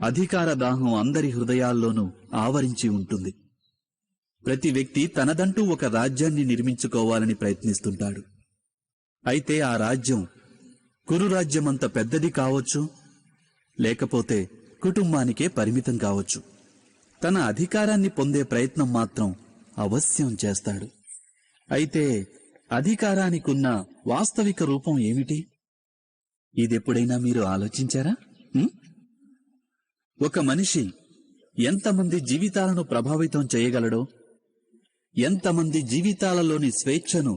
అధికార దాహం అందరి హృదయాల్లోనూ ఆవరించి ఉంటుంది. ప్రతి వ్యక్తి తనదంటూ ఒక రాజ్యాన్ని నిర్మించుకోవాలని ప్రయత్నిస్తుంటాడు. అయితే ఆ రాజ్యం కురురాజ్యమంత పెద్దది కావచ్చు, లేకపోతే కుటుంబానికే పరిమితం కావచ్చు. తన అధికారాన్ని పొందే ప్రయత్నం మాత్రం అవశ్యం చేస్తాడు. అయితే అధికారానికున్న వాస్తవిక రూపం ఏమిటి? ఇదెప్పుడైనా మీరు ఆలోచించారా? ఒక మనిషి ఎంతమంది జీవితాలను ప్రభావితం చేయగలడో, ఎంతమంది జీవితాలలోని స్వేచ్ఛను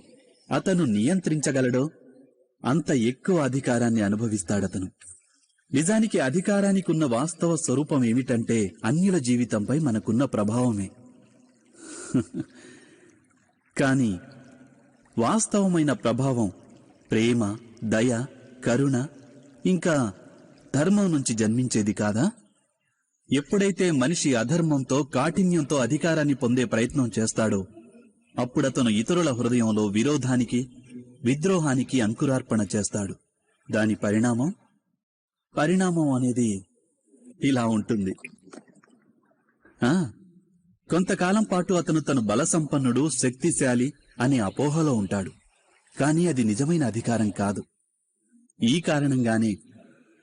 అతను నియంత్రించగలడో అంత ఎక్కువ అధికారాన్ని అనుభవిస్తాడతను. నిజానికి అధికారానికున్న వాస్తవ స్వరూపం ఏమిటంటే అన్యుల జీవితంపై మనకున్న ప్రభావమే. కానీ వాస్తవమైన ప్రభావం ప్రేమ, దయ, కరుణ, ఇంకా ధర్మం నుంచి జన్మించేది కాదా? ఎప్పుడైతే మనిషి అధర్మంతో, కాఠిన్యంతో అధికారాన్ని పొందే ప్రయత్నం చేస్తాడో అప్పుడతను ఇతరుల హృదయంలో విరోధానికి, విద్రోహానికి అంకురార్పణ చేస్తాడు. దాని పరిణామం అనేది ఇలా ఉంటుంది. కొంతకాలం పాటు అతను తను బలసంపన్నుడు, శక్తిశాలి అనే అపోహలో ఉంటాడు. కానీ అది నిజమైన అధికారం కాదు. ఈ కారణంగానే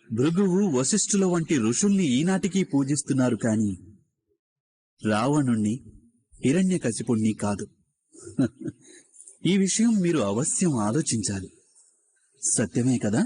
భృగువు, వశిష్ఠుల వంటి ఋషుల్ని ఈనాటికి పూజిస్తున్నారు, కానీ రావణుణ్ణి, హిరణ్యకశిపుణ్ణి కాదు. ఈ విషయం మీరు అవశ్యం ఆలోచించాలి. సత్యమే కదా?